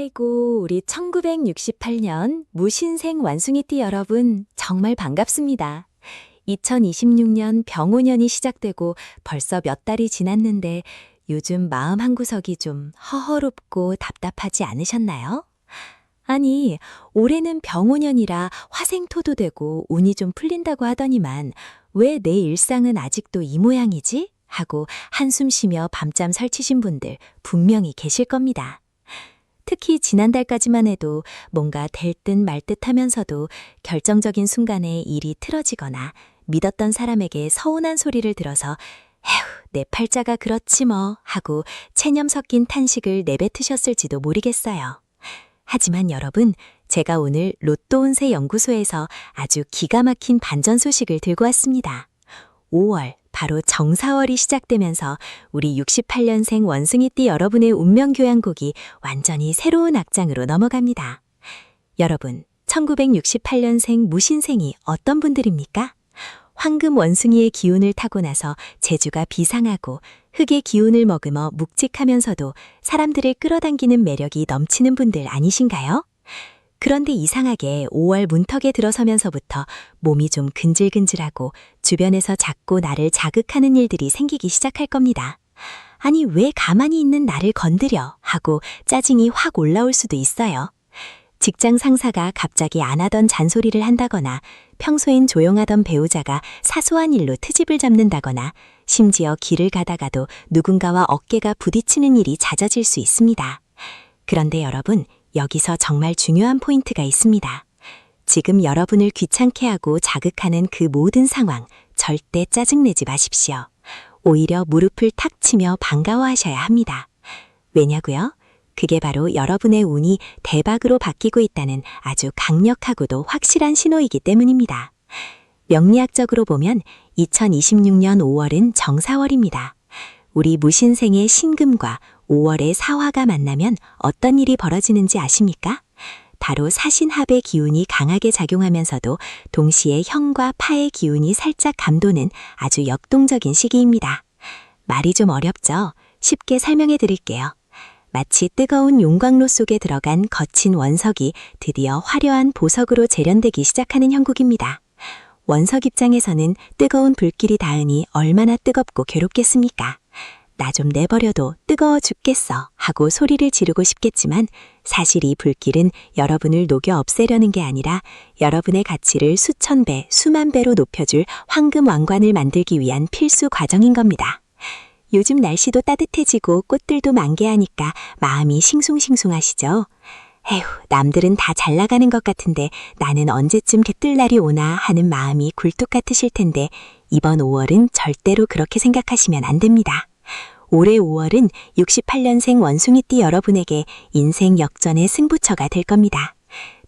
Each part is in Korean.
아이고, 우리 1968년 무신생 원숭이띠 여러분, 정말 반갑습니다. 2026년 병오년이 시작되고 벌써 몇 달이 지났는데 요즘 마음 한구석이 좀 허허롭고 답답하지 않으셨나요? 아니, 올해는 병오년이라 화생토도 되고 운이 좀 풀린다고 하더니만 왜 내 일상은 아직도 이 모양이지? 하고 한숨 쉬며 밤잠 설치신 분들 분명히 계실 겁니다. 특히 지난달까지만 해도 뭔가 될 듯 말 듯 하면서도 결정적인 순간에 일이 틀어지거나 믿었던 사람에게 서운한 소리를 들어서 에휴, 내 팔자가 그렇지 뭐 하고 체념 섞인 탄식을 내뱉으셨을지도 모르겠어요. 하지만 여러분, 제가 오늘 로또 운세 연구소에서 아주 기가 막힌 반전 소식을 들고 왔습니다. 5월, 바로 정사월이 시작되면서 우리 68년생 원숭이띠 여러분의 운명교양곡이 완전히 새로운 악장으로 넘어갑니다. 여러분, 1968년생 무신생이 어떤 분들입니까? 황금 원숭이의 기운을 타고 나서 재주가 비상하고 흙의 기운을 머금어 묵직하면서도 사람들을 끌어당기는 매력이 넘치는 분들 아니신가요? 그런데 이상하게 5월 문턱에 들어서면서부터 몸이 좀 근질근질하고 주변에서 자꾸 나를 자극하는 일들이 생기기 시작할 겁니다. 아니, 왜 가만히 있는 나를 건드려? 하고 짜증이 확 올라올 수도 있어요. 직장 상사가 갑자기 안 하던 잔소리를 한다거나 평소엔 조용하던 배우자가 사소한 일로 트집을 잡는다거나 심지어 길을 가다가도 누군가와 어깨가 부딪히는 일이 잦아질 수 있습니다. 그런데 여러분, 여기서 정말 중요한 포인트가 있습니다. 지금 여러분을 귀찮게 하고 자극하는 그 모든 상황 절대 짜증내지 마십시오. 오히려 무릎을 탁 치며 반가워하셔야 합니다. 왜냐고요? 그게 바로 여러분의 운이 대박으로 바뀌고 있다는 아주 강력하고도 확실한 신호이기 때문입니다. 명리학적으로 보면 2026년 5월은 정사월입니다. 우리 무신생의 신금과 5월의 사화가 만나면 어떤 일이 벌어지는지 아십니까? 바로 사신합의 기운이 강하게 작용하면서도 동시에 형과 파의 기운이 살짝 감도는 아주 역동적인 시기입니다. 말이 좀 어렵죠? 쉽게 설명해 드릴게요. 마치 뜨거운 용광로 속에 들어간 거친 원석이 드디어 화려한 보석으로 재련되기 시작하는 형국입니다. 원석 입장에서는 뜨거운 불길이 닿으니 얼마나 뜨겁고 괴롭겠습니까? 나 좀 내버려도 뜨거워 죽겠어 하고 소리를 지르고 싶겠지만 사실 이 불길은 여러분을 녹여 없애려는 게 아니라 여러분의 가치를 수천 배, 수만 배로 높여줄 황금 왕관을 만들기 위한 필수 과정인 겁니다. 요즘 날씨도 따뜻해지고 꽃들도 만개하니까 마음이 싱숭싱숭하시죠? 에휴, 남들은 다 잘 나가는 것 같은데 나는 언제쯤 개뜰 날이 오나 하는 마음이 굴뚝 같으실 텐데 이번 5월은 절대로 그렇게 생각하시면 안 됩니다. 올해 5월은 68년생 원숭이띠 여러분에게 인생 역전의 승부처가 될 겁니다.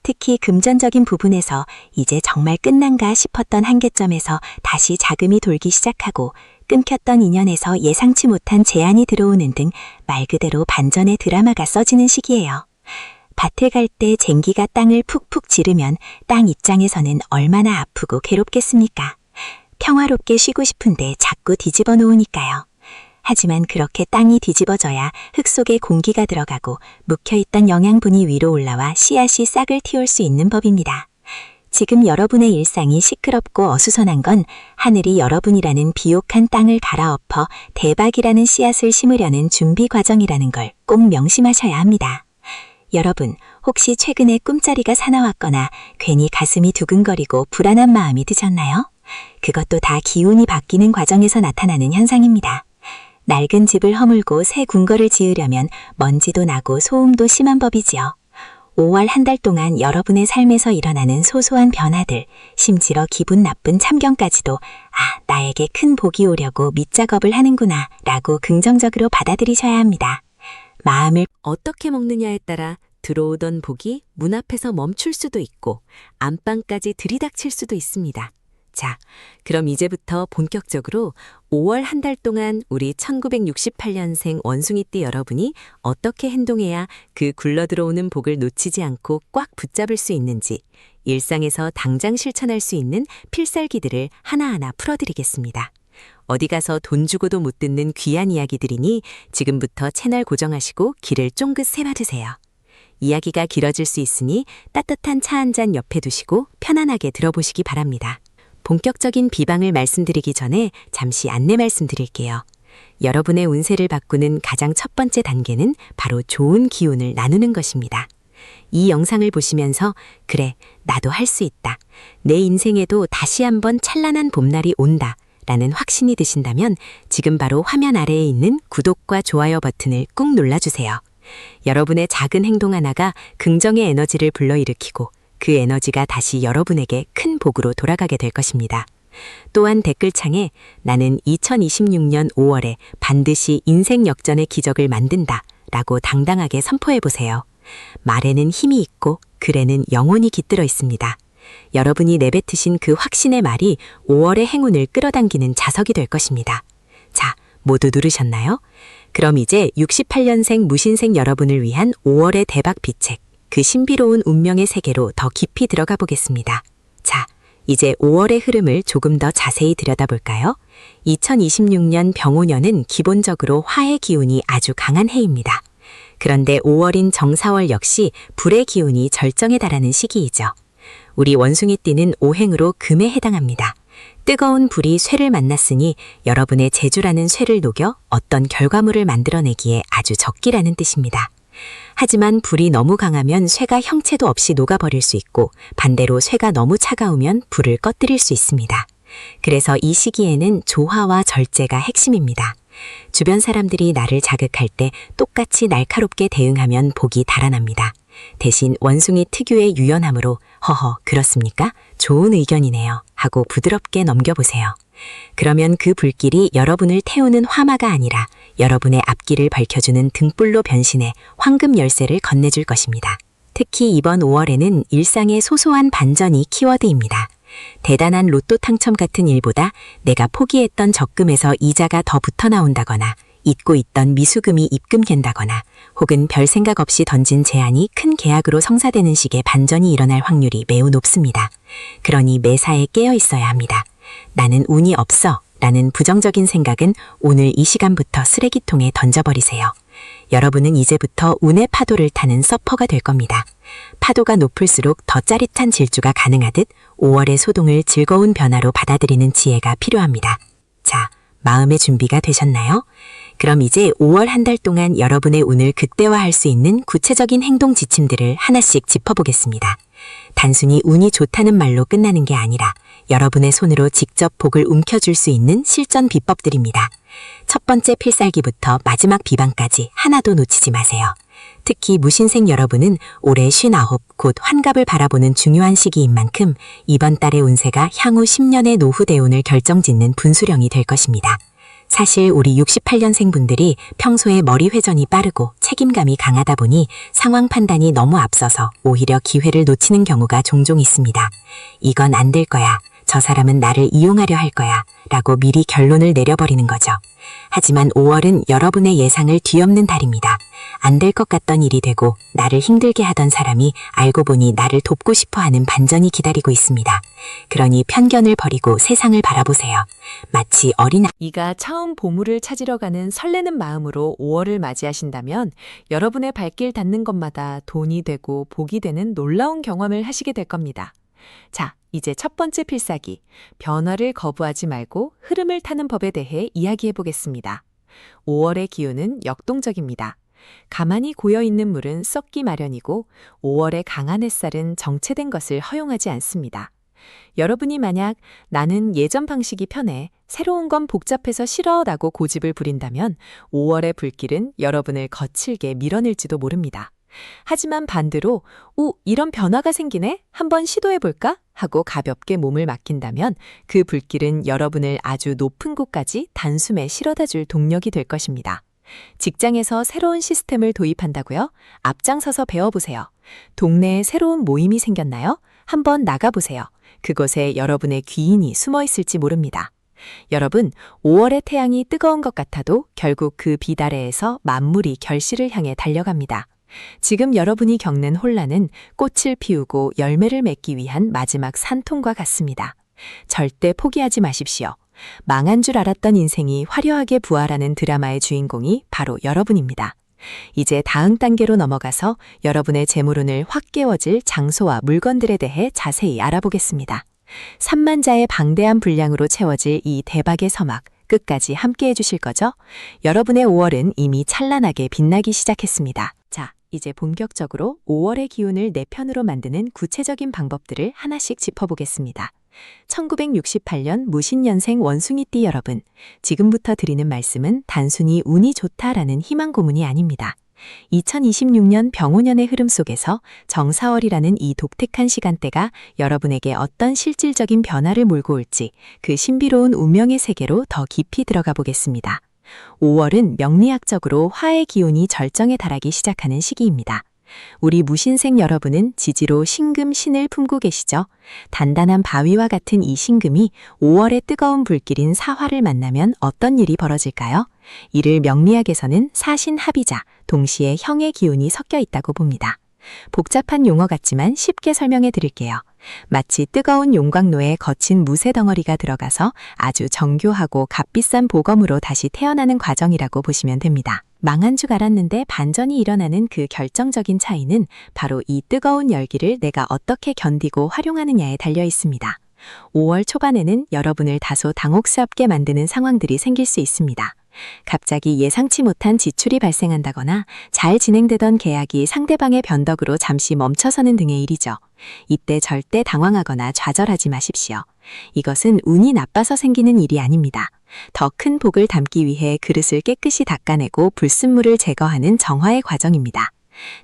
특히 금전적인 부분에서 이제 정말 끝난가 싶었던 한계점에서 다시 자금이 돌기 시작하고 끊겼던 인연에서 예상치 못한 제안이 들어오는 등 말 그대로 반전의 드라마가 써지는 시기예요. 밭을 갈 때 쟁기가 땅을 푹푹 지르면 땅 입장에서는 얼마나 아프고 괴롭겠습니까? 평화롭게 쉬고 싶은데 자꾸 뒤집어 놓으니까요. 하지만 그렇게 땅이 뒤집어져야 흙 속에 공기가 들어가고 묵혀있던 영양분이 위로 올라와 씨앗이 싹을 틔울 수 있는 법입니다. 지금 여러분의 일상이 시끄럽고 어수선한 건 하늘이 여러분이라는 비옥한 땅을 갈아엎어 대박이라는 씨앗을 심으려는 준비 과정이라는 걸 꼭 명심하셔야 합니다. 여러분, 혹시 최근에 꿈자리가 사나웠거나 괜히 가슴이 두근거리고 불안한 마음이 드셨나요? 그것도 다 기운이 바뀌는 과정에서 나타나는 현상입니다. 낡은 집을 허물고 새 궁궐을 지으려면 먼지도 나고 소음도 심한 법이지요. 5월 한 달 동안 여러분의 삶에서 일어나는 소소한 변화들, 심지어 기분 나쁜 참견까지도 나에게 큰 복이 오려고 밑작업을 하는구나 라고 긍정적으로 받아들이셔야 합니다. 마음을 어떻게 먹느냐에 따라 들어오던 복이 문 앞에서 멈출 수도 있고 안방까지 들이닥칠 수도 있습니다. 자, 그럼 이제부터 본격적으로 5월 한 달 동안 우리 1968년생 원숭이띠 여러분이 어떻게 행동해야 그 굴러들어오는 복을 놓치지 않고 꽉 붙잡을 수 있는지 일상에서 당장 실천할 수 있는 필살기들을 하나하나 풀어드리겠습니다. 어디 가서 돈 주고도 못 듣는 귀한 이야기들이니 지금부터 채널 고정하시고 귀를 쫑긋 세워두세요. 이야기가 길어질 수 있으니 따뜻한 차 한 잔 옆에 두시고 편안하게 들어보시기 바랍니다. 본격적인 비방을 말씀드리기 전에 잠시 안내 말씀드릴게요. 여러분의 운세를 바꾸는 가장 첫 번째 단계는 바로 좋은 기운을 나누는 것입니다. 이 영상을 보시면서 그래, 나도 할 수 있다. 내 인생에도 다시 한번 찬란한 봄날이 온다. 라는 확신이 드신다면 지금 바로 화면 아래에 있는 구독과 좋아요 버튼을 꾹 눌러주세요. 여러분의 작은 행동 하나가 긍정의 에너지를 불러일으키고 그 에너지가 다시 여러분에게 큰 복으로 돌아가게 될 것입니다. 또한 댓글창에 나는 2026년 5월에 반드시 인생 역전의 기적을 만든다 라고 당당하게 선포해보세요. 말에는 힘이 있고 글에는 영혼이 깃들어 있습니다. 여러분이 내뱉으신 그 확신의 말이 5월의 행운을 끌어당기는 자석이 될 것입니다. 자, 모두 누르셨나요? 그럼 이제 68년생 무신생 여러분을 위한 5월의 대박 비책, 그 신비로운 운명의 세계로 더 깊이 들어가 보겠습니다. 자, 이제 5월의 흐름을 조금 더 자세히 들여다볼까요? 2026년 병오년은 기본적으로 화의 기운이 아주 강한 해입니다. 그런데 5월인 정사월 역시 불의 기운이 절정에 달하는 시기이죠. 우리 원숭이띠는 오행으로 금에 해당합니다. 뜨거운 불이 쇠를 만났으니 여러분의 재주라는 쇠를 녹여 어떤 결과물을 만들어내기에 아주 적기라는 뜻입니다. 하지만 불이 너무 강하면 쇠가 형체도 없이 녹아버릴 수 있고 반대로 쇠가 너무 차가우면 불을 꺼뜨릴 수 있습니다. 그래서 이 시기에는 조화와 절제가 핵심입니다. 주변 사람들이 나를 자극할 때 똑같이 날카롭게 대응하면 복이 달아납니다. 대신 원숭이 특유의 유연함으로 허허 그렇습니까? 좋은 의견이네요 하고 부드럽게 넘겨보세요. 그러면 그 불길이 여러분을 태우는 화마가 아니라 여러분의 앞길을 밝혀주는 등불로 변신해 황금 열쇠를 건네줄 것입니다. 특히 이번 5월에는 일상의 소소한 반전이 키워드입니다. 대단한 로또 당첨 같은 일보다 내가 포기했던 적금에서 이자가 더 붙어 나온다거나 잊고 있던 미수금이 입금된다거나 혹은 별 생각 없이 던진 제안이 큰 계약으로 성사되는 식의 반전이 일어날 확률이 매우 높습니다. 그러니 매사에 깨어 있어야 합니다. 나는 운이 없어 라는 부정적인 생각은 오늘 이 시간부터 쓰레기통에 던져버리세요. 여러분은 이제부터 운의 파도를 타는 서퍼가 될 겁니다. 파도가 높을수록 더 짜릿한 질주가 가능하듯 5월의 소동을 즐거운 변화로 받아들이는 지혜가 필요합니다. 자, 마음의 준비가 되셨나요? 그럼 이제 5월 한 달 동안 여러분의 운을 극대화할 수 있는 구체적인 행동 지침들을 하나씩 짚어보겠습니다. 단순히 운이 좋다는 말로 끝나는 게 아니라 여러분의 손으로 직접 복을 움켜줄 수 있는 실전 비법들입니다. 첫 번째 필살기부터 마지막 비방까지 하나도 놓치지 마세요. 특히 무신생 여러분은 올해 59, 곧 환갑을 바라보는 중요한 시기인 만큼 이번 달의 운세가 향후 10년의 노후 대운을 결정짓는 분수령이 될 것입니다. 사실 우리 68년생 분들이 평소에 머리 회전이 빠르고 책임감이 강하다 보니 상황 판단이 너무 앞서서 오히려 기회를 놓치는 경우가 종종 있습니다. 이건 안 될 거야. 저 사람은 나를 이용하려 할 거야. 라고 미리 결론을 내려버리는 거죠. 하지만 5월은 여러분의 예상을 뒤엎는 달입니다. 안 될 것 같던 일이 되고 나를 힘들게 하던 사람이 알고 보니 나를 돕고 싶어 하는 반전이 기다리고 있습니다. 그러니 편견을 버리고 세상을 바라보세요. 마치 이가 처음 보물을 찾으러 가는 설레는 마음으로 5월을 맞이하신다면 여러분의 발길 닿는 것마다 돈이 되고 복이 되는 놀라운 경험을 하시게 될 겁니다. 자, 이제 첫 번째 필살기, 변화를 거부하지 말고 흐름을 타는 법에 대해 이야기해 보겠습니다. 5월의 기운은 역동적입니다. 가만히 고여있는 물은 썩기 마련이고 5월의 강한 햇살은 정체된 것을 허용하지 않습니다. 여러분이 만약 나는 예전 방식이 편해, 새로운 건 복잡해서 싫어 라고 고집을 부린다면 5월의 불길은 여러분을 거칠게 밀어낼지도 모릅니다. 하지만 반대로 이런 변화가 생기네? 한번 시도해볼까? 하고 가볍게 몸을 맡긴다면 그 불길은 여러분을 아주 높은 곳까지 단숨에 실어다줄 동력이 될 것입니다. 직장에서 새로운 시스템을 도입한다고요? 앞장서서 배워보세요. 동네에 새로운 모임이 생겼나요? 한번 나가보세요. 그곳에 여러분의 귀인이 숨어 있을지 모릅니다. 여러분, 5월의 태양이 뜨거운 것 같아도 결국 그 빛 아래에서 만물이 결실을 향해 달려갑니다. 지금 여러분이 겪는 혼란은 꽃을 피우고 열매를 맺기 위한 마지막 산통과 같습니다. 절대 포기하지 마십시오. 망한 줄 알았던 인생이 화려하게 부활하는 드라마의 주인공이 바로 여러분입니다. 이제 다음 단계로 넘어가서 여러분의 재물운을 확 깨워질 장소와 물건들에 대해 자세히 알아보겠습니다. 3만자의 방대한 분량으로 채워질 이 대박의 서막, 끝까지 함께 해주실 거죠? 여러분의 5월은 이미 찬란하게 빛나기 시작했습니다. 자, 이제 본격적으로 5월의 기운을 내 편으로 만드는 구체적인 방법들을 하나씩 짚어보겠습니다. 1968년 무신년생 원숭이띠 여러분, 지금부터 드리는 말씀은 단순히 운이 좋다라는 희망 고문이 아닙니다. 2026년 병오년의 흐름 속에서 정사월이라는 이 독특한 시간대가 여러분에게 어떤 실질적인 변화를 몰고 올지 그 신비로운 운명의 세계로 더 깊이 들어가 보겠습니다. 5월은 명리학적으로 화의 기운이 절정에 달하기 시작하는 시기입니다. 우리 무신생 여러분은 지지로 신금 신을 품고 계시죠? 단단한 바위와 같은 이 신금이 5월의 뜨거운 불길인 사화를 만나면 어떤 일이 벌어질까요? 이를 명리학에서는 사신합이자 동시에 형의 기운이 섞여 있다고 봅니다. 복잡한 용어 같지만 쉽게 설명해 드릴게요. 마치 뜨거운 용광로에 거친 무쇠 덩어리가 들어가서 아주 정교하고 값비싼 보검으로 다시 태어나는 과정이라고 보시면 됩니다. 망한 줄 알았는데 반전이 일어나는 그 결정적인 차이는 바로 이 뜨거운 열기를 내가 어떻게 견디고 활용하느냐에 달려 있습니다. 5월 초반에는 여러분을 다소 당혹스럽게 만드는 상황들이 생길 수 있습니다. 갑자기 예상치 못한 지출이 발생한다거나 잘 진행되던 계약이 상대방의 변덕으로 잠시 멈춰서는 등의 일이죠. 이때 절대 당황하거나 좌절하지 마십시오. 이것은 운이 나빠서 생기는 일이 아닙니다. 더 큰 복을 담기 위해 그릇을 깨끗이 닦아내고 불순물을 제거하는 정화의 과정입니다.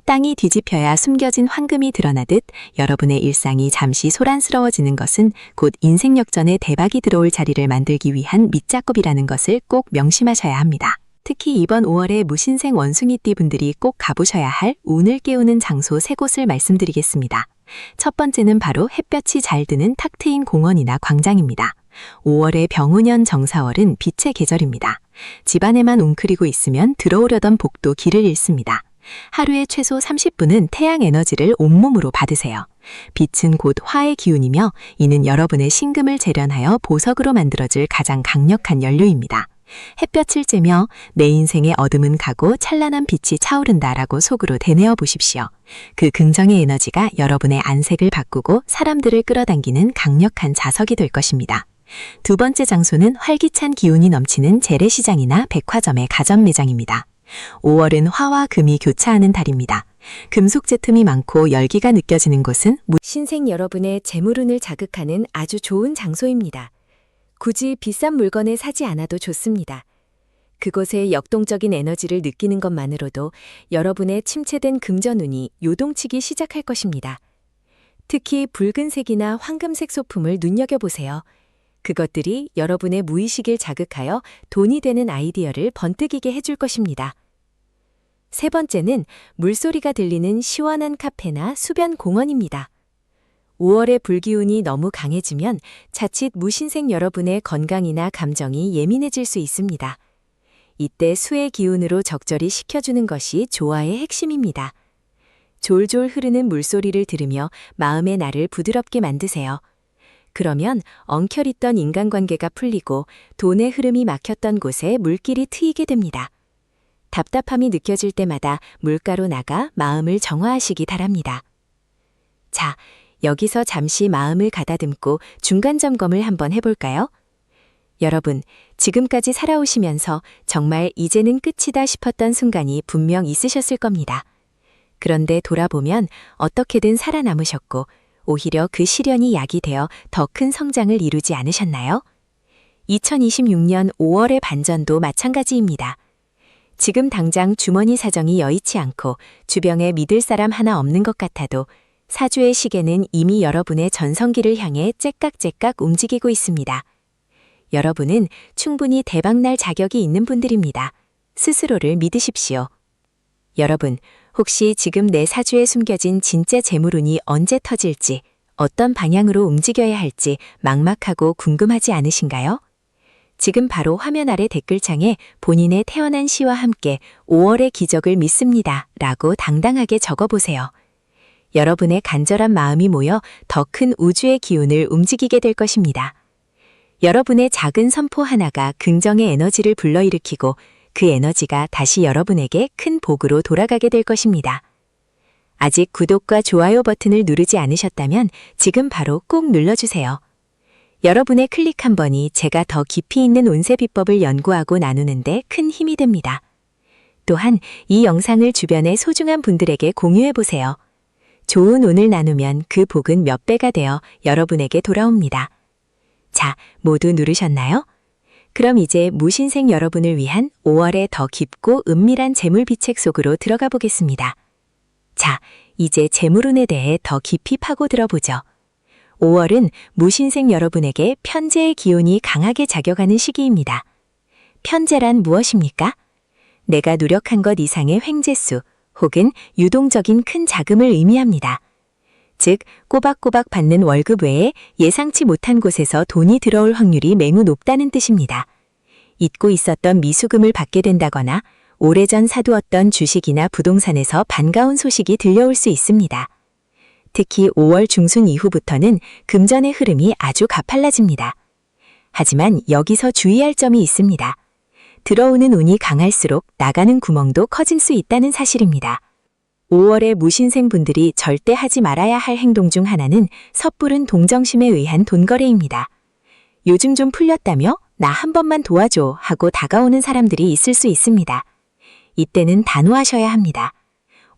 땅이 뒤집혀야 숨겨진 황금이 드러나듯 여러분의 일상이 잠시 소란스러워지는 것은 곧 인생 역전에 대박이 들어올 자리를 만들기 위한 밑작업이라는 것을 꼭 명심하셔야 합니다. 특히 이번 5월에 무신생 원숭이띠 분들이 꼭 가보셔야 할 운을 깨우는 장소 3곳을 말씀드리겠습니다. 첫 번째는 바로 햇볕이 잘 드는 탁 트인 공원이나 광장입니다. 5월의 병오년 정사월은 빛의 계절입니다. 집안에만 웅크리고 있으면 들어오려던 복도 길을 잃습니다. 하루에 최소 30분은 태양 에너지를 온몸으로 받으세요. 빛은 곧 화의 기운이며 이는 여러분의 신금을 재련하여 보석으로 만들어줄 가장 강력한 연료입니다. 햇볕을 쬐며 내 인생의 어둠은 가고 찬란한 빛이 차오른다라고 속으로 되뇌어 보십시오. 그 긍정의 에너지가 여러분의 안색을 바꾸고 사람들을 끌어당기는 강력한 자석이 될 것입니다. 두 번째 장소는 활기찬 기운이 넘치는 재래시장이나 백화점의 가전 매장입니다. 5월은 화와 금이 교차하는 달입니다. 금속 제품이 많고 열기가 느껴지는 곳은 신생 여러분의 재물운을 자극하는 아주 좋은 장소입니다. 굳이 비싼 물건을 사지 않아도 좋습니다. 그곳의 역동적인 에너지를 느끼는 것만으로도 여러분의 침체된 금전운이 요동치기 시작할 것입니다. 특히 붉은색이나 황금색 소품을 눈여겨보세요. 그것들이 여러분의 무의식을 자극하여 돈이 되는 아이디어를 번뜩이게 해줄 것입니다. 세 번째는 물소리가 들리는 시원한 카페나 수변 공원입니다. 5월의 불기운이 너무 강해지면 자칫 무신생 여러분의 건강이나 감정이 예민해질 수 있습니다. 이때 수의 기운으로 적절히 식혀주는 것이 조화의 핵심입니다. 졸졸 흐르는 물소리를 들으며 마음의 날을 부드럽게 만드세요. 그러면 엉켜있던 인간관계가 풀리고 돈의 흐름이 막혔던 곳에 물길이 트이게 됩니다. 답답함이 느껴질 때마다 물가로 나가 마음을 정화하시기 바랍니다. 자, 여기서 잠시 마음을 가다듬고 중간 점검을 한번 해볼까요? 여러분, 지금까지 살아오시면서 정말 이제는 끝이다 싶었던 순간이 분명 있으셨을 겁니다. 그런데 돌아보면 어떻게든 살아남으셨고 오히려 그 시련이 약이 되어 더 큰 성장을 이루지 않으셨나요? 2026년 5월의 반전도 마찬가지입니다. 지금 당장 주머니 사정이 여의치 않고 주변에 믿을 사람 하나 없는 것 같아도 사주의 시계는 이미 여러분의 전성기를 향해 째깍째깍 움직이고 있습니다. 여러분은 충분히 대박날 자격이 있는 분들입니다. 스스로를 믿으십시오. 여러분, 혹시 지금 내 사주에 숨겨진 진짜 재물운이 언제 터질지, 어떤 방향으로 움직여야 할지 막막하고 궁금하지 않으신가요? 지금 바로 화면 아래 댓글창에 본인의 태어난 시와 함께 5월의 기적을 믿습니다 라고 당당하게 적어보세요. 여러분의 간절한 마음이 모여 더 큰 우주의 기운을 움직이게 될 것입니다. 여러분의 작은 선포 하나가 긍정의 에너지를 불러일으키고 그 에너지가 다시 여러분에게 큰 복으로 돌아가게 될 것입니다. 아직 구독과 좋아요 버튼을 누르지 않으셨다면 지금 바로 꼭 눌러주세요. 여러분의 클릭 한 번이 제가 더 깊이 있는 운세 비법을 연구하고 나누는데 큰 힘이 됩니다. 또한 이 영상을 주변의 소중한 분들에게 공유해보세요. 좋은 운을 나누면 그 복은 몇 배가 되어 여러분에게 돌아옵니다. 자, 모두 누르셨나요? 그럼 이제 무신생 여러분을 위한 5월의 더 깊고 은밀한 재물비책 속으로 들어가 보겠습니다. 자, 이제 재물운에 대해 더 깊이 파고들어 보죠. 5월은 무신생 여러분에게 편재의 기운이 강하게 작용하는 시기입니다. 편재란 무엇입니까? 내가 노력한 것 이상의 횡재수 혹은 유동적인 큰 자금을 의미합니다. 즉, 꼬박꼬박 받는 월급 외에 예상치 못한 곳에서 돈이 들어올 확률이 매우 높다는 뜻입니다. 잊고 있었던 미수금을 받게 된다거나 오래전 사두었던 주식이나 부동산에서 반가운 소식이 들려올 수 있습니다. 특히 5월 중순 이후부터는 금전의 흐름이 아주 가팔라집니다. 하지만 여기서 주의할 점이 있습니다. 들어오는 운이 강할수록 나가는 구멍도 커질 수 있다는 사실입니다. 5월에 무신생 분들이 절대 하지 말아야 할 행동 중 하나는 섣부른 동정심에 의한 돈거래입니다. 요즘 좀 풀렸다며 나 한 번만 도와줘 하고 다가오는 사람들이 있을 수 있습니다. 이때는 단호하셔야 합니다.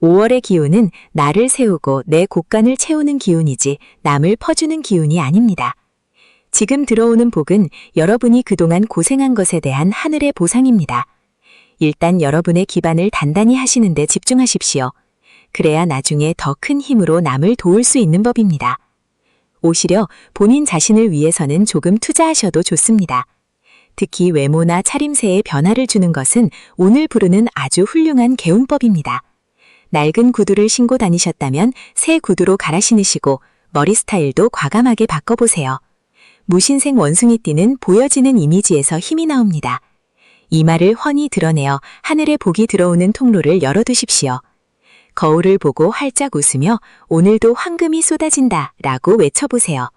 5월의 기운은 나를 세우고 내 곳간을 채우는 기운이지 남을 퍼주는 기운이 아닙니다. 지금 들어오는 복은 여러분이 그동안 고생한 것에 대한 하늘의 보상입니다. 일단 여러분의 기반을 단단히 하시는 데 집중하십시오. 그래야 나중에 더 큰 힘으로 남을 도울 수 있는 법입니다. 오히려 본인 자신을 위해서는 조금 투자하셔도 좋습니다. 특히 외모나 차림새에 변화를 주는 것은 오늘 부르는 아주 훌륭한 개운법입니다. 낡은 구두를 신고 다니셨다면 새 구두로 갈아 신으시고 머리 스타일도 과감하게 바꿔보세요. 무신생 원숭이띠는 보여지는 이미지에서 힘이 나옵니다. 이마를 훤히 드러내어 하늘의 복이 들어오는 통로를 열어두십시오. 거울을 보고 활짝 웃으며 오늘도 황금이 쏟아진다 라고 외쳐보세요.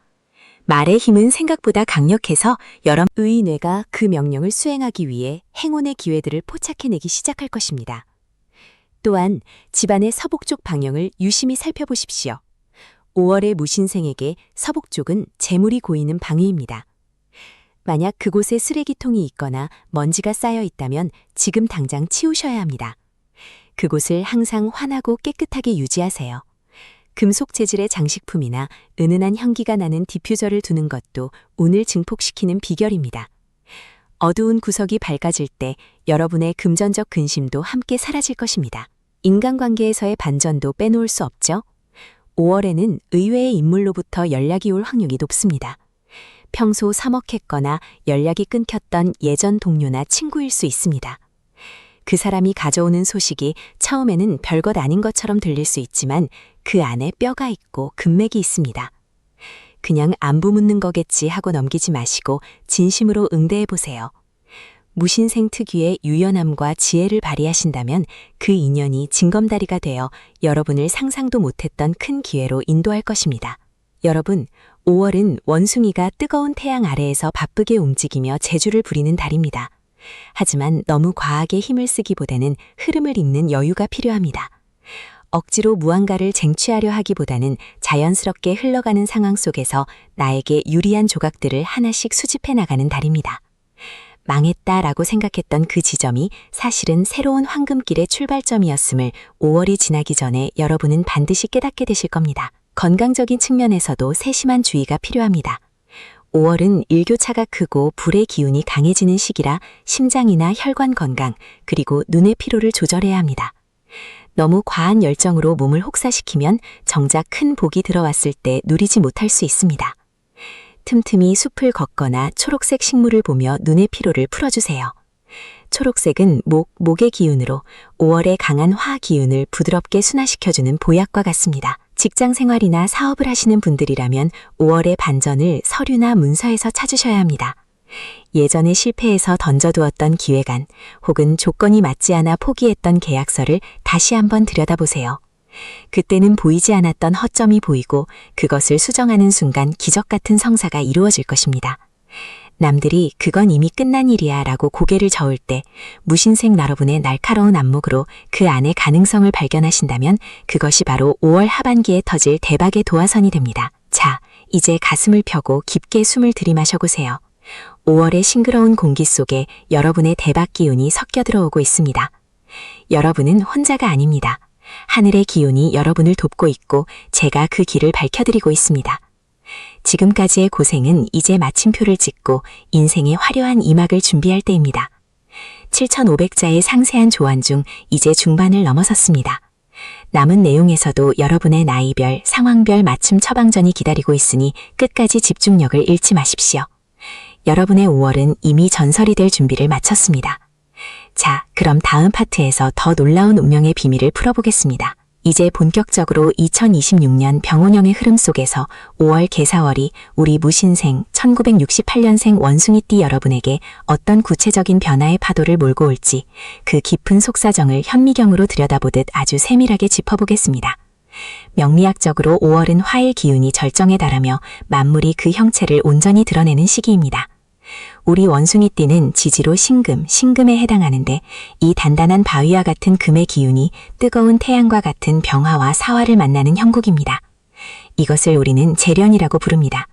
말의 힘은 생각보다 강력해서 여러분의 뇌가 그 명령을 수행하기 위해 행운의 기회들을 포착해내기 시작할 것입니다. 또한 집안의 서북 쪽 방향을 유심히 살펴보십시오. 5월의 무신생에게 서북 쪽은 재물이 고이는 방위입니다. 만약 그곳에 쓰레기통이 있거나 먼지가 쌓여 있다면 지금 당장 치우셔야 합니다. 그곳을 항상 환하고 깨끗하게 유지하세요. 금속 재질의 장식품이나 은은한 향기가 나는 디퓨저를 두는 것도 운을 증폭시키는 비결입니다. 어두운 구석이 밝아질 때 여러분의 금전적 근심도 함께 사라질 것입니다. 인간관계에서의 반전도 빼놓을 수 없죠. 5월에는 의외의 인물로부터 연락이 올 확률이 높습니다. 평소 서먹했거나 연락이 끊겼던 예전 동료나 친구일 수 있습니다. 그 사람이 가져오는 소식이 처음에는 별것 아닌 것처럼 들릴 수 있지만 그 안에 뼈가 있고 금맥이 있습니다. 그냥 안부 묻는 거겠지 하고 넘기지 마시고 진심으로 응대해보세요. 무신생 특유의 유연함과 지혜를 발휘하신다면 그 인연이 징검다리가 되어 여러분을 상상도 못했던 큰 기회로 인도할 것입니다. 여러분, 5월은 원숭이가 뜨거운 태양 아래에서 바쁘게 움직이며 재주를 부리는 달입니다. 하지만 너무 과하게 힘을 쓰기보다는 흐름을 잇는 여유가 필요합니다. 억지로 무언가를 쟁취하려 하기보다는 자연스럽게 흘러가는 상황 속에서 나에게 유리한 조각들을 하나씩 수집해 나가는 달입니다. 망했다라고 생각했던 그 지점이 사실은 새로운 황금길의 출발점이었음을 5월이 지나기 전에 여러분은 반드시 깨닫게 되실 겁니다. 건강적인 측면에서도 세심한 주의가 필요합니다. 5월은 일교차가 크고 불의 기운이 강해지는 시기라 심장이나 혈관 건강, 그리고 눈의 피로를 조절해야 합니다. 너무 과한 열정으로 몸을 혹사시키면 정작 큰 복이 들어왔을 때 누리지 못할 수 있습니다. 틈틈이 숲을 걷거나 초록색 식물을 보며 눈의 피로를 풀어주세요. 초록색은 목의 기운으로 5월의 강한 화 기운을 부드럽게 순화시켜주는 보약과 같습니다. 직장 생활이나 사업을 하시는 분들이라면 5월의 반전을 서류나 문서에서 찾으셔야 합니다. 예전에 실패해서 던져두었던 기획안 혹은 조건이 맞지 않아 포기했던 계약서를 다시 한번 들여다보세요. 그때는 보이지 않았던 허점이 보이고 그것을 수정하는 순간 기적 같은 성사가 이루어질 것입니다. 남들이 그건 이미 끝난 일이야 라고 고개를 저을 때 무신생 여러분의 날카로운 안목으로 그 안의 가능성을 발견하신다면 그것이 바로 5월 하반기에 터질 대박의 도화선이 됩니다. 자, 이제 가슴을 펴고 깊게 숨을 들이마셔 보세요. 5월의 싱그러운 공기 속에 여러분의 대박 기운이 섞여 들어오고 있습니다. 여러분은 혼자가 아닙니다. 하늘의 기운이 여러분을 돕고 있고 제가 그 길을 밝혀드리고 있습니다. 지금까지의 고생은 이제 마침표를 찍고 인생의 화려한 이막을 준비할 때입니다. 7,500자의 상세한 조언 중 이제 중반을 넘어섰습니다. 남은 내용에서도 여러분의 나이별, 상황별 맞춤 처방전이 기다리고 있으니 끝까지 집중력을 잃지 마십시오. 여러분의 5월은 이미 전설이 될 준비를 마쳤습니다. 자, 그럼 다음 파트에서 더 놀라운 운명의 비밀을 풀어보겠습니다. 이제 본격적으로 2026년 병운형의 흐름 속에서 5월 개사월이 우리 무신생 1968년생 원숭이띠 여러분에게 어떤 구체적인 변화의 파도를 몰고 올지 그 깊은 속사정을 현미경으로 들여다보듯 아주 세밀하게 짚어보겠습니다. 명리학적으로 5월은 화의 기운이 절정에 달하며 만물이 그 형체를 온전히 드러내는 시기입니다. 우리 원숭이띠는 지지로 신금에 해당하는데 이 단단한 바위와 같은 금의 기운이 뜨거운 태양과 같은 병화와 사화를 만나는 형국입니다. 이것을 우리는 재련이라고 부릅니다.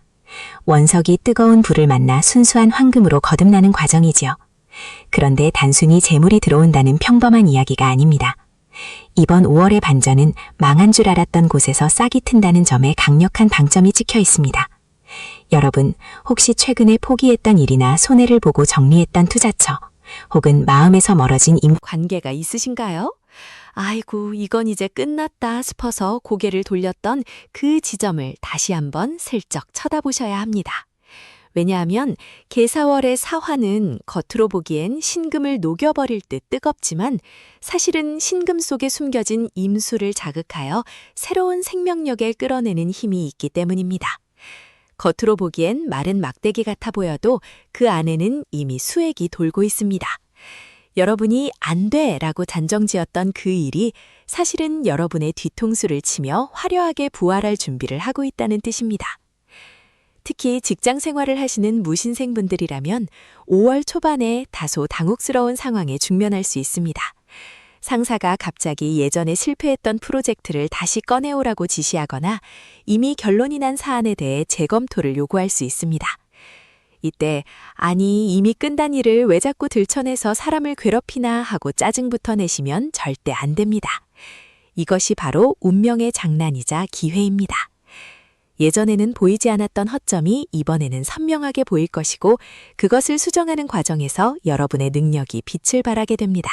원석이 뜨거운 불을 만나 순수한 황금으로 거듭나는 과정이지요. 그런데 단순히 재물이 들어온다는 평범한 이야기가 아닙니다. 이번 5월의 반전은 망한 줄 알았던 곳에서 싹이 튼다는 점에 강력한 방점이 찍혀 있습니다. 여러분, 혹시 최근에 포기했던 일이나 손해를 보고 정리했던 투자처, 혹은 마음에서 멀어진 관계가 있으신가요? 아이고, 이건 이제 끝났다 싶어서 고개를 돌렸던 그 지점을 다시 한번 슬쩍 쳐다보셔야 합니다. 왜냐하면 개사월의 사화는 겉으로 보기엔 신금을 녹여버릴 듯 뜨겁지만 사실은 신금 속에 숨겨진 임수를 자극하여 새로운 생명력을 끌어내는 힘이 있기 때문입니다. 겉으로 보기엔 마른 막대기 같아 보여도 그 안에는 이미 수액이 돌고 있습니다. 여러분이 안 돼라고 단정지었던 그 일이 사실은 여러분의 뒤통수를 치며 화려하게 부활할 준비를 하고 있다는 뜻입니다. 특히 직장 생활을 하시는 무신생분들이라면 5월 초반에 다소 당혹스러운 상황에 직면할 수 있습니다. 상사가 갑자기 예전에 실패했던 프로젝트를 다시 꺼내오라고 지시하거나 이미 결론이 난 사안에 대해 재검토를 요구할 수 있습니다. 이때 아니 이미 끝난 일을 왜 자꾸 들춰내서 사람을 괴롭히나 하고 짜증부터 내시면 절대 안 됩니다. 이것이 바로 운명의 장난이자 기회입니다. 예전에는 보이지 않았던 허점이 이번에는 선명하게 보일 것이고 그것을 수정하는 과정에서 여러분의 능력이 빛을 발하게 됩니다.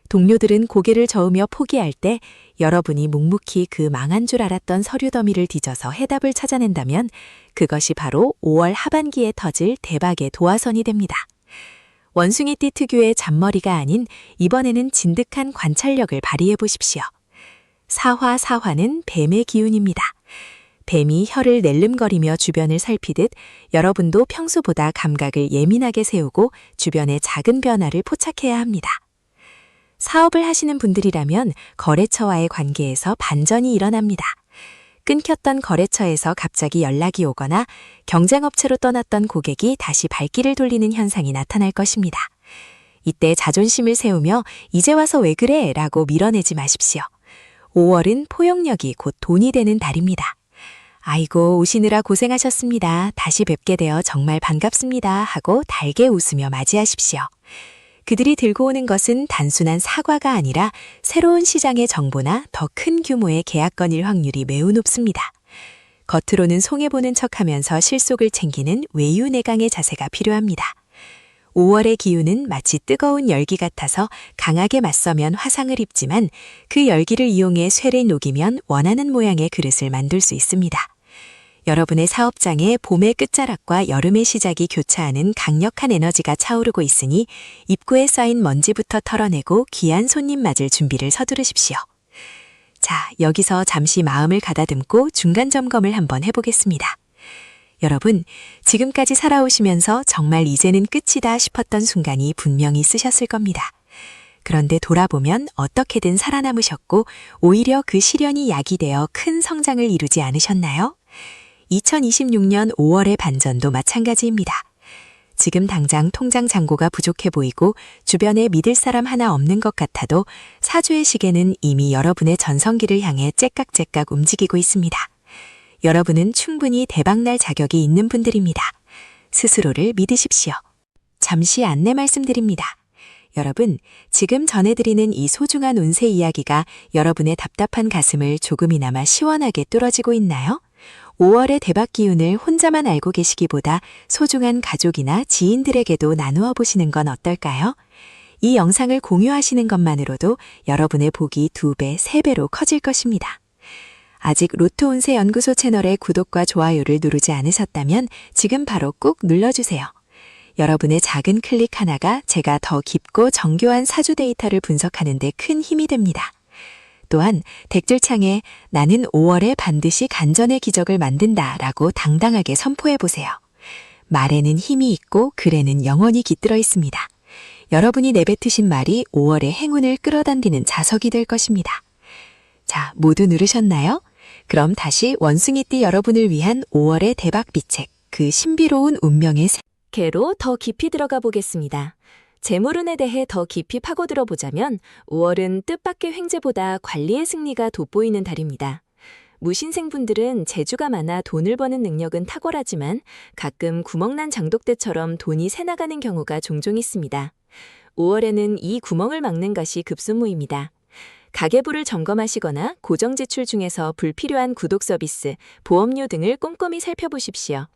동료들은 고개를 저으며 포기할 때 여러분이 묵묵히 그 망한 줄 알았던 서류 더미를 뒤져서 해답을 찾아낸다면 그것이 바로 5월 하반기에 터질 대박의 도화선이 됩니다. 원숭이띠 특유의 잔머리가 아닌 이번에는 진득한 관찰력을 발휘해 보십시오. 사화는 뱀의 기운입니다. 뱀이 혀를 낼름거리며 주변을 살피듯 여러분도 평소보다 감각을 예민하게 세우고 주변의 작은 변화를 포착해야 합니다. 사업을 하시는 분들이라면 거래처와의 관계에서 반전이 일어납니다. 끊겼던 거래처에서 갑자기 연락이 오거나 경쟁업체로 떠났던 고객이 다시 발길을 돌리는 현상이 나타날 것입니다. 이때 자존심을 세우며 이제 와서 왜 그래? 라고 밀어내지 마십시오. 5월은 포용력이 곧 돈이 되는 달입니다. 아이고 오시느라 고생하셨습니다. 다시 뵙게 되어 정말 반갑습니다. 하고 달게 웃으며 맞이하십시오. 그들이 들고 오는 것은 단순한 사과가 아니라 새로운 시장의 정보나 더 큰 규모의 계약건일 확률이 매우 높습니다. 겉으로는 손해보는 척하면서 실속을 챙기는 외유내강의 자세가 필요합니다. 5월의 기운은 마치 뜨거운 열기 같아서 강하게 맞서면 화상을 입지만 그 열기를 이용해 쇠를 녹이면 원하는 모양의 그릇을 만들 수 있습니다. 여러분의 사업장에 봄의 끝자락과 여름의 시작이 교차하는 강력한 에너지가 차오르고 있으니 입구에 쌓인 먼지부터 털어내고 귀한 손님 맞을 준비를 서두르십시오. 자, 여기서 잠시 마음을 가다듬고 중간 점검을 한번 해보겠습니다. 여러분, 지금까지 살아오시면서 정말 이제는 끝이다 싶었던 순간이 분명히 있으셨을 겁니다. 그런데 돌아보면 어떻게든 살아남으셨고 오히려 그 시련이 약이 되어 큰 성장을 이루지 않으셨나요? 2026년 5월의 반전도 마찬가지입니다. 지금 당장 통장 잔고가 부족해 보이고 주변에 믿을 사람 하나 없는 것 같아도 사주의 시계는 이미 여러분의 전성기를 향해 째깍째깍 움직이고 있습니다. 여러분은 충분히 대박날 자격이 있는 분들입니다. 스스로를 믿으십시오. 잠시 안내 말씀드립니다. 여러분, 지금 전해드리는 이 소중한 운세 이야기가 여러분의 답답한 가슴을 조금이나마 시원하게 뚫어지고 있나요? 5월의 대박 기운을 혼자만 알고 계시기보다 소중한 가족이나 지인들에게도 나누어 보시는 건 어떨까요? 이 영상을 공유하시는 것만으로도 여러분의 복이 2배, 3배로 커질 것입니다. 아직 로또 운세 연구소 채널의 구독과 좋아요를 누르지 않으셨다면 지금 바로 꾹 눌러주세요. 여러분의 작은 클릭 하나가 제가 더 깊고 정교한 사주 데이터를 분석하는 데 큰 힘이 됩니다. 또한 댓글창에 나는 5월에 반드시 간전의 기적을 만든다 라고 당당하게 선포해보세요. 말에는 힘이 있고 글에는 영원히 깃들어 있습니다. 여러분이 내뱉으신 말이 5월의 행운을 끌어당기는 자석이 될 것입니다. 자, 모두 누르셨나요? 그럼 다시 원숭이띠 여러분을 위한 5월의 대박 비책, 그 신비로운 운명의 개로 더 깊이 들어가 보겠습니다. 재물운에 대해 더 깊이 파고들어 보자면 5월은 뜻밖의 횡재보다 관리의 승리가 돋보이는 달입니다. 무신생분들은 재주가 많아 돈을 버는 능력은 탁월하지만 가끔 구멍난 장독대처럼 돈이 새나가는 경우가 종종 있습니다. 5월에는 이 구멍을 막는 것이 급선무입니다. 가계부를 점검하시거나 고정지출 중에서 불필요한 구독 서비스, 보험료 등을 꼼꼼히 살펴보십시오.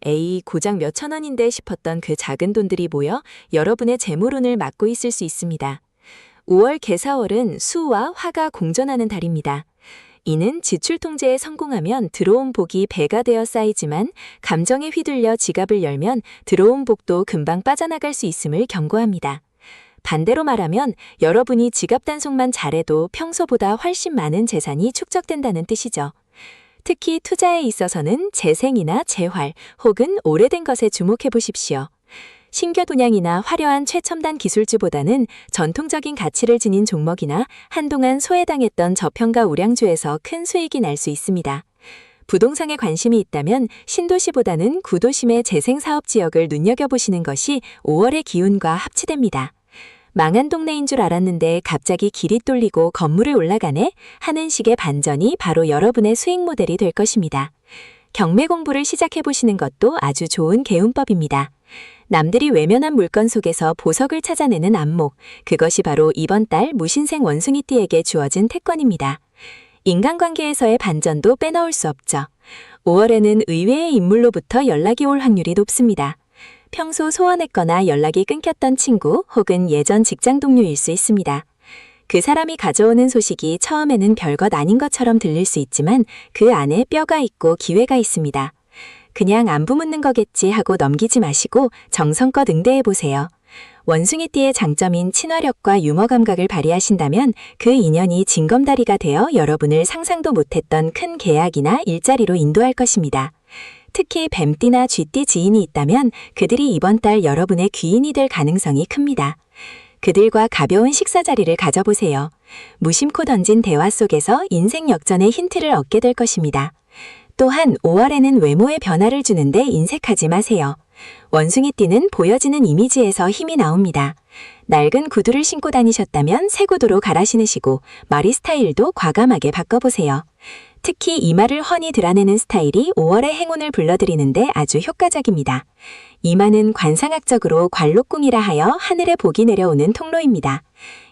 에이, 고작 몇천 원인데 싶었던 그 작은 돈들이 모여 여러분의 재물운을 막고 있을 수 있습니다. 5월 개사월은 수와 화가 공존하는 달입니다. 이는 지출 통제에 성공하면 들어온 복이 배가 되어 쌓이지만 감정에 휘둘려 지갑을 열면 들어온 복도 금방 빠져나갈 수 있음을 경고합니다. 반대로 말하면 여러분이 지갑 단속만 잘해도 평소보다 훨씬 많은 재산이 축적된다는 뜻이죠. 특히 투자에 있어서는 재생이나 재활 혹은 오래된 것에 주목해 보십시오. 신규 분양이나 화려한 최첨단 기술주보다는 전통적인 가치를 지닌 종목이나 한동안 소외당했던 저평가 우량주에서 큰 수익이 날 수 있습니다. 부동산에 관심이 있다면 신도시보다는 구도심의 재생사업 지역을 눈여겨보시는 것이 5월의 기운과 합치됩니다. 망한 동네인 줄 알았는데 갑자기 길이 뚫리고 건물을 올라가네 하는 식의 반전이 바로 여러분의 수익 모델이 될 것입니다. 경매 공부를 시작해보시는 것도 아주 좋은 개운법입니다. 남들이 외면한 물건 속에서 보석을 찾아내는 안목, 그것이 바로 이번 달 무신생 원숭이띠에게 주어진 특권입니다. 인간관계에서의 반전도 빼놓을 수 없죠. 5월에는 의외의 인물로부터 연락이 올 확률이 높습니다. 평소 소원했거나 연락이 끊겼던 친구 혹은 예전 직장 동료일 수 있습니다. 그 사람이 가져오는 소식이 처음에는 별것 아닌 것처럼 들릴 수 있지만 그 안에 뼈가 있고 기회가 있습니다. 그냥 안부 묻는 거겠지 하고 넘기지 마시고 정성껏 응대해보세요. 원숭이띠의 장점인 친화력과 유머 감각을 발휘하신다면 그 인연이 징검다리가 되어 여러분을 상상도 못했던 큰 계약이나 일자리로 인도할 것입니다. 특히 뱀띠나 쥐띠 지인이 있다면 그들이 이번 달 여러분의 귀인이 될 가능성이 큽니다. 그들과 가벼운 식사 자리를 가져보세요. 무심코 던진 대화 속에서 인생 역전의 힌트를 얻게 될 것입니다. 또한 5월에는 외모에 변화를 주는데 인색하지 마세요. 원숭이띠는 보여지는 이미지에서 힘이 나옵니다. 낡은 구두를 신고 다니셨다면 새 구두로 갈아 신으시고 머리 스타일도 과감하게 바꿔보세요. 특히 이마를 훤히 드러내는 스타일이 5월의 행운을 불러들이는데 아주 효과적입니다. 이마는 관상학적으로 관록궁이라 하여 하늘에 복이 내려오는 통로입니다.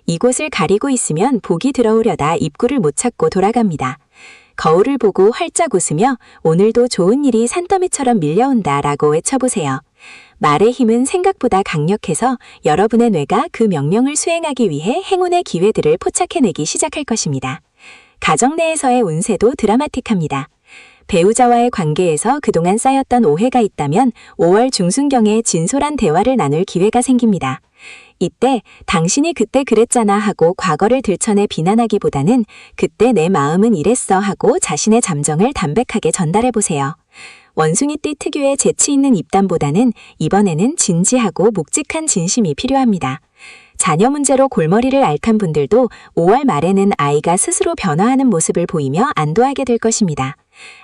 이곳을 가리고 있으면 복이 들어오려다 입구를 못 찾고 돌아갑니다. 거울을 보고 활짝 웃으며 오늘도 좋은 일이 산더미처럼 밀려온다 라고 외쳐보세요. 말의 힘은 생각보다 강력해서 여러분의 뇌가 그 명령을 수행하기 위해 행운의 기회들을 포착해내기 시작할 것입니다. 가정 내에서의 운세도 드라마틱합니다. 배우자와의 관계에서 그동안 쌓였던 오해가 있다면 5월 중순경에 진솔한 대화를 나눌 기회가 생깁니다. 이때 당신이 그때 그랬잖아 하고 과거를 들춰내 비난하기보다는 그때 내 마음은 이랬어 하고 자신의 잠정을 담백하게 전달해보세요. 원숭이띠 특유의 재치 있는 입담보다는 이번에는 진지하고 묵직한 진심이 필요합니다. 자녀 문제로 골머리를 앓은 분들도 5월 말에는 아이가 스스로 변화하는 모습을 보이며 안도하게 될 것입니다.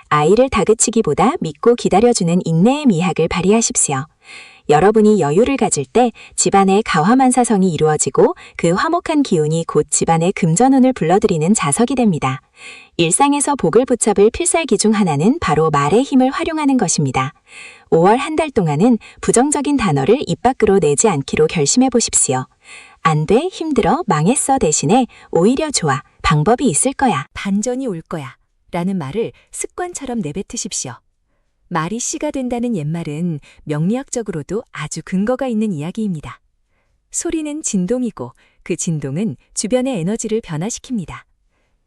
아이를 다그치기보다 믿고 기다려주는 인내의 미학을 발휘하십시오. 여러분이 여유를 가질 때 집안의 가화만사성이 이루어지고 그 화목한 기운이 곧 집안의 금전운을 불러들이는 자석이 됩니다. 일상에서 복을 붙잡을 필살기 중 하나는 바로 말의 힘을 활용하는 것입니다. 5월 한 달 동안은 부정적인 단어를 입 밖으로 내지 않기로 결심해 보십시오. 안 돼, 힘들어, 망했어 대신에 오히려 좋아, 방법이 있을 거야, 반전이 올 거야 라는 말을 습관처럼 내뱉으십시오. 말이 씨가 된다는 옛말은 명리학적으로도 아주 근거가 있는 이야기입니다. 소리는 진동이고 그 진동은 주변의 에너지를 변화시킵니다.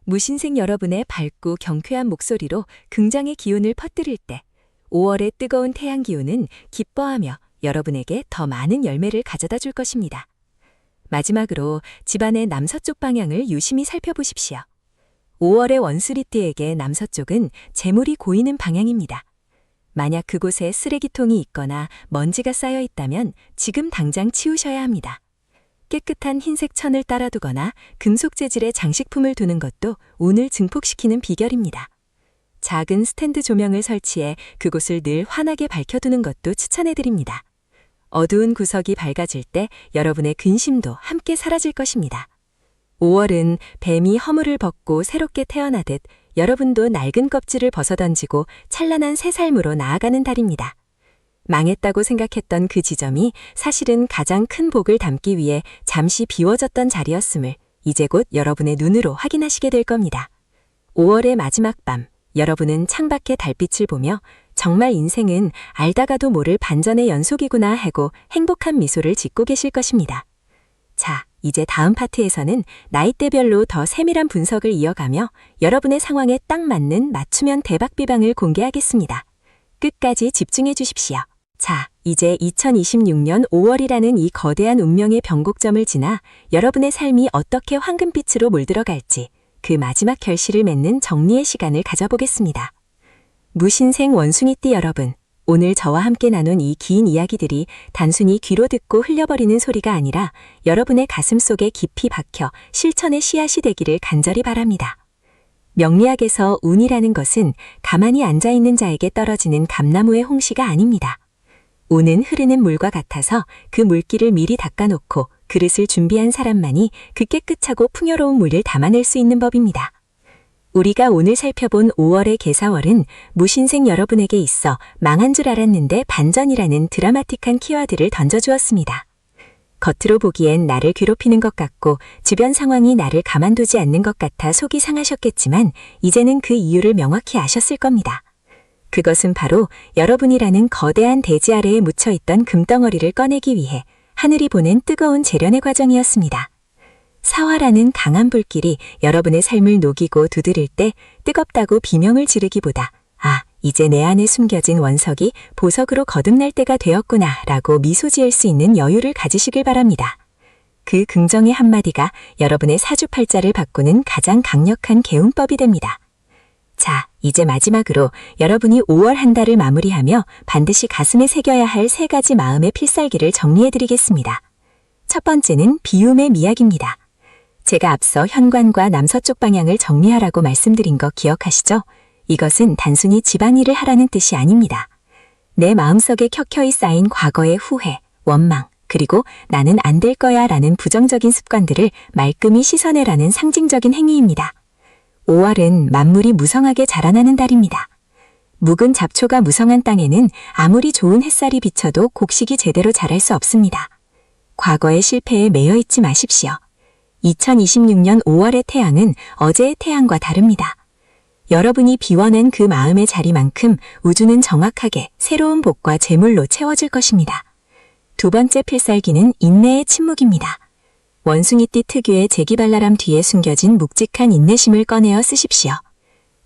무신생 여러분의 밝고 경쾌한 목소리로 긍정의 기운을 퍼뜨릴 때 5월의 뜨거운 태양 기운은 기뻐하며 여러분에게 더 많은 열매를 가져다 줄 것입니다. 마지막으로 집안의 남서쪽 방향을 유심히 살펴보십시오. 5월의 원수리띠에게 남서쪽은 재물이 고이는 방향입니다. 만약 그곳에 쓰레기통이 있거나 먼지가 쌓여 있다면 지금 당장 치우셔야 합니다. 깨끗한 흰색 천을 따라두거나 금속 재질의 장식품을 두는 것도 운을 증폭시키는 비결입니다. 작은 스탠드 조명을 설치해 그곳을 늘 환하게 밝혀두는 것도 추천해드립니다. 어두운 구석이 밝아질 때 여러분의 근심도 함께 사라질 것입니다. 5월은 뱀이 허물을 벗고 새롭게 태어나듯 여러분도 낡은 껍질을 벗어던지고 찬란한 새 삶으로 나아가는 달입니다. 망했다고 생각했던 그 지점이 사실은 가장 큰 복을 담기 위해 잠시 비워졌던 자리였음을 이제 곧 여러분의 눈으로 확인하시게 될 겁니다. 5월의 마지막 밤, 여러분은 창밖의 달빛을 보며 정말 인생은 알다가도 모를 반전의 연속이구나 하고 행복한 미소를 짓고 계실 것입니다. 자, 이제 다음 파트에서는 나이대별로 더 세밀한 분석을 이어가며 여러분의 상황에 딱 맞는 맞춤형 대박 비방을 공개하겠습니다. 끝까지 집중해 주십시오. 자, 이제 2026년 5월이라는 이 거대한 운명의 변곡점을 지나 여러분의 삶이 어떻게 황금빛으로 물들어갈지 그 마지막 결실을 맺는 정리의 시간을 가져보겠습니다. 무신생 원숭이띠 여러분, 오늘 저와 함께 나눈 이 긴 이야기들이 단순히 귀로 듣고 흘려버리는 소리가 아니라 여러분의 가슴 속에 깊이 박혀 실천의 씨앗이 되기를 간절히 바랍니다. 명리학에서 운이라는 것은 가만히 앉아있는 자에게 떨어지는 감나무의 홍시가 아닙니다. 운은 흐르는 물과 같아서 그 물기를 미리 닦아놓고 그릇을 준비한 사람만이 그 깨끗하고 풍요로운 물을 담아낼 수 있는 법입니다. 우리가 오늘 살펴본 5월의 개사월은 무신생 여러분에게 있어 망한 줄 알았는데 반전이라는 드라마틱한 키워드를 던져주었습니다. 겉으로 보기엔 나를 괴롭히는 것 같고 주변 상황이 나를 가만두지 않는 것 같아 속이 상하셨겠지만 이제는 그 이유를 명확히 아셨을 겁니다. 그것은 바로 여러분이라는 거대한 대지 아래에 묻혀있던 금덩어리를 꺼내기 위해 하늘이 보낸 뜨거운 재련의 과정이었습니다. 사화라는 강한 불길이 여러분의 삶을 녹이고 두드릴 때 뜨겁다고 비명을 지르기보다 아, 이제 내 안에 숨겨진 원석이 보석으로 거듭날 때가 되었구나 라고 미소 지을 수 있는 여유를 가지시길 바랍니다. 그 긍정의 한마디가 여러분의 사주팔자를 바꾸는 가장 강력한 개운법이 됩니다. 자, 이제 마지막으로 여러분이 5월 한 달을 마무리하며 반드시 가슴에 새겨야 할 3가지 마음의 필살기를 정리해드리겠습니다. 첫 번째는 비움의 미학입니다. 제가 앞서 현관과 남서쪽 방향을 정리하라고 말씀드린 거 기억하시죠? 이것은 단순히 집안일을 하라는 뜻이 아닙니다. 내 마음속에 켜켜이 쌓인 과거의 후회, 원망, 그리고 나는 안 될 거야 라는 부정적인 습관들을 말끔히 씻어내라는 상징적인 행위입니다. 5월은 만물이 무성하게 자라나는 달입니다. 묵은 잡초가 무성한 땅에는 아무리 좋은 햇살이 비쳐도 곡식이 제대로 자랄 수 없습니다. 과거의 실패에 매여 있지 마십시오. 2026년 5월의 태양은 어제의 태양과 다릅니다. 여러분이 비워낸 그 마음의 자리만큼 우주는 정확하게 새로운 복과 재물로 채워줄 것입니다. 두 번째 필살기는 인내의 침묵입니다. 원숭이띠 특유의 재기발랄함 뒤에 숨겨진 묵직한 인내심을 꺼내어 쓰십시오.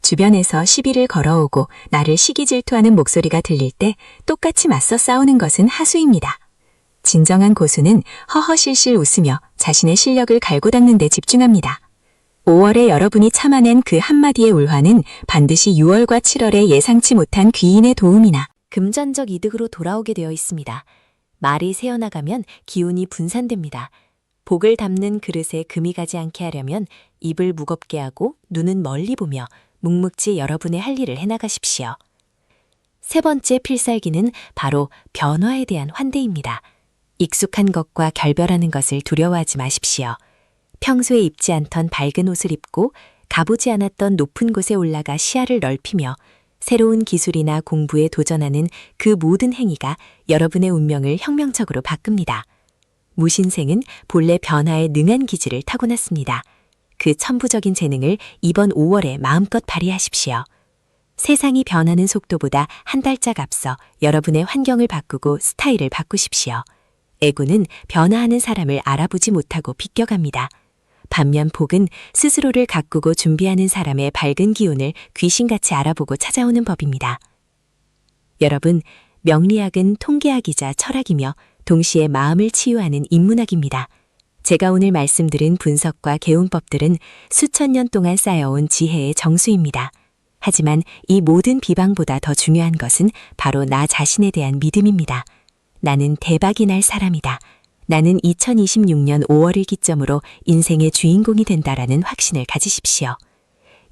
주변에서 시비를 걸어오고 나를 시기질투하는 목소리가 들릴 때 똑같이 맞서 싸우는 것은 하수입니다. 진정한 고수는 허허실실 웃으며 자신의 실력을 갈고 닦는 데 집중합니다. 5월에 여러분이 참아낸 그 한마디의 울화는 반드시 6월과 7월에 예상치 못한 귀인의 도움이나 금전적 이득으로 돌아오게 되어 있습니다. 말이 새어나가면 기운이 분산됩니다. 복을 담는 그릇에 금이 가지 않게 하려면 입을 무겁게 하고 눈은 멀리 보며 묵묵히 여러분의 할 일을 해나가십시오. 세 번째 필살기는 바로 변화에 대한 환대입니다. 익숙한 것과 결별하는 것을 두려워하지 마십시오. 평소에 입지 않던 밝은 옷을 입고 가보지 않았던 높은 곳에 올라가 시야를 넓히며 새로운 기술이나 공부에 도전하는 그 모든 행위가 여러분의 운명을 혁명적으로 바꿉니다. 무신생은 본래 변화에 능한 기질을 타고났습니다. 그 천부적인 재능을 이번 5월에 마음껏 발휘하십시오. 세상이 변하는 속도보다 한 발짝 앞서 여러분의 환경을 바꾸고 스타일을 바꾸십시오. 애구는 변화하는 사람을 알아보지 못하고 비껴갑니다. 반면 복은 스스로를 가꾸고 준비하는 사람의 밝은 기운을 귀신같이 알아보고 찾아오는 법입니다. 여러분, 명리학은 통계학이자 철학이며 동시에 마음을 치유하는 인문학입니다. 제가 오늘 말씀드린 분석과 개운법들은 수천 년 동안 쌓여온 지혜의 정수입니다. 하지만 이 모든 비방보다 더 중요한 것은 바로 나 자신에 대한 믿음입니다. 나는 대박이 날 사람이다. 나는 2026년 5월을 기점으로 인생의 주인공이 된다라는 확신을 가지십시오.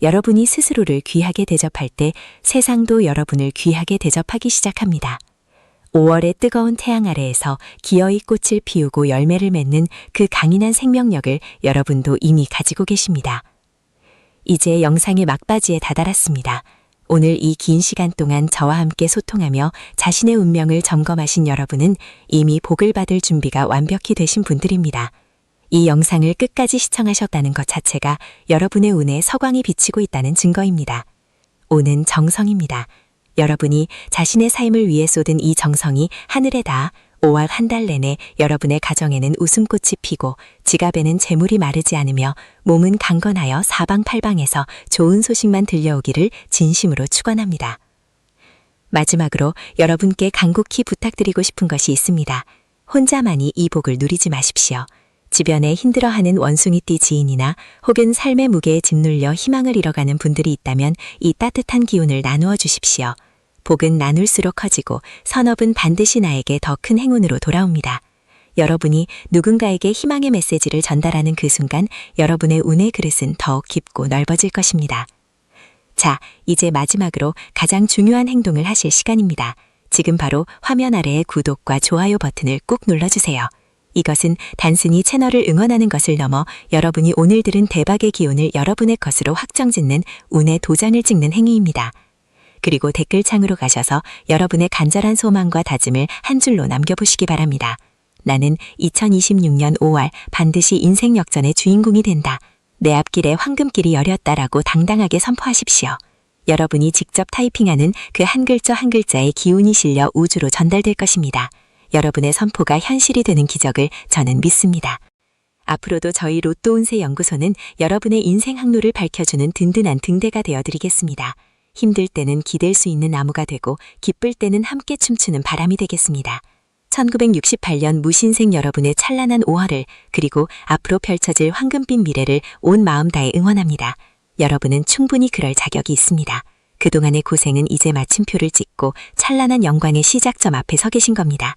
여러분이 스스로를 귀하게 대접할 때 세상도 여러분을 귀하게 대접하기 시작합니다. 5월의 뜨거운 태양 아래에서 기어이 꽃을 피우고 열매를 맺는 그 강인한 생명력을 여러분도 이미 가지고 계십니다. 이제 영상의 막바지에 다다랐습니다. 오늘 이 긴 시간 동안 저와 함께 소통하며 자신의 운명을 점검하신 여러분은 이미 복을 받을 준비가 완벽히 되신 분들입니다. 이 영상을 끝까지 시청하셨다는 것 자체가 여러분의 운에 서광이 비치고 있다는 증거입니다. 오는 정성입니다. 여러분이 자신의 삶을 위해 쏟은 이 정성이 하늘에 닿아 5월 한 달 내내 여러분의 가정에는 웃음꽃이 피고 지갑에는 재물이 마르지 않으며 몸은 강건하여 사방팔방에서 좋은 소식만 들려오기를 진심으로 축원합니다. 마지막으로 여러분께 간곡히 부탁드리고 싶은 것이 있습니다. 혼자만이 이 복을 누리지 마십시오. 주변에 힘들어하는 원숭이띠 지인이나 혹은 삶의 무게에 짓눌려 희망을 잃어가는 분들이 있다면 이 따뜻한 기운을 나누어 주십시오. 복은 나눌수록 커지고 선업은 반드시 나에게 더 큰 행운으로 돌아옵니다. 여러분이 누군가에게 희망의 메시지를 전달하는 그 순간 여러분의 운의 그릇은 더욱 깊고 넓어질 것입니다. 자, 이제 마지막으로 가장 중요한 행동을 하실 시간입니다. 지금 바로 화면 아래의 구독과 좋아요 버튼을 꾹 눌러주세요. 이것은 단순히 채널을 응원하는 것을 넘어 여러분이 오늘 들은 대박의 기운을 여러분의 것으로 확정짓는 운의 도장을 찍는 행위입니다. 그리고 댓글창으로 가셔서 여러분의 간절한 소망과 다짐을 한 줄로 남겨보시기 바랍니다. 나는 2026년 5월 반드시 인생 역전의 주인공이 된다. 내 앞길에 황금길이 열렸다라고 당당하게 선포하십시오. 여러분이 직접 타이핑하는 그 한 글자 한 글자의 기운이 실려 우주로 전달될 것입니다. 여러분의 선포가 현실이 되는 기적을 저는 믿습니다. 앞으로도 저희 로또 운세 연구소는 여러분의 인생 항로를 밝혀주는 든든한 등대가 되어드리겠습니다. 힘들 때는 기댈 수 있는 나무가 되고 기쁠 때는 함께 춤추는 바람이 되겠습니다. 1968년 무신생 여러분의 찬란한 5월을 그리고 앞으로 펼쳐질 황금빛 미래를 온 마음 다해 응원합니다. 여러분은 충분히 그럴 자격이 있습니다. 그동안의 고생은 이제 마침표를 찍고 찬란한 영광의 시작점 앞에 서 계신 겁니다.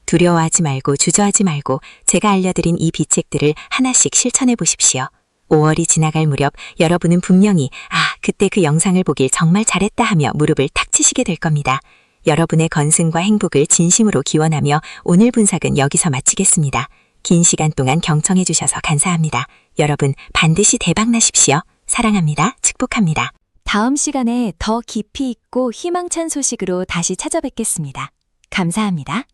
두려워하지 말고 주저하지 말고 제가 알려드린 이 비책들을 하나씩 실천해 보십시오. 5월이 지나갈 무렵 여러분은 분명히 그때 그 영상을 보길 정말 잘했다 하며 무릎을 탁 치시게 될 겁니다. 여러분의 건승과 행복을 진심으로 기원하며 오늘 분석은 여기서 마치겠습니다. 긴 시간 동안 경청해 주셔서 감사합니다. 여러분 반드시 대박 나십시오. 사랑합니다. 축복합니다. 다음 시간에 더 깊이 있고 희망찬 소식으로 다시 찾아뵙겠습니다. 감사합니다.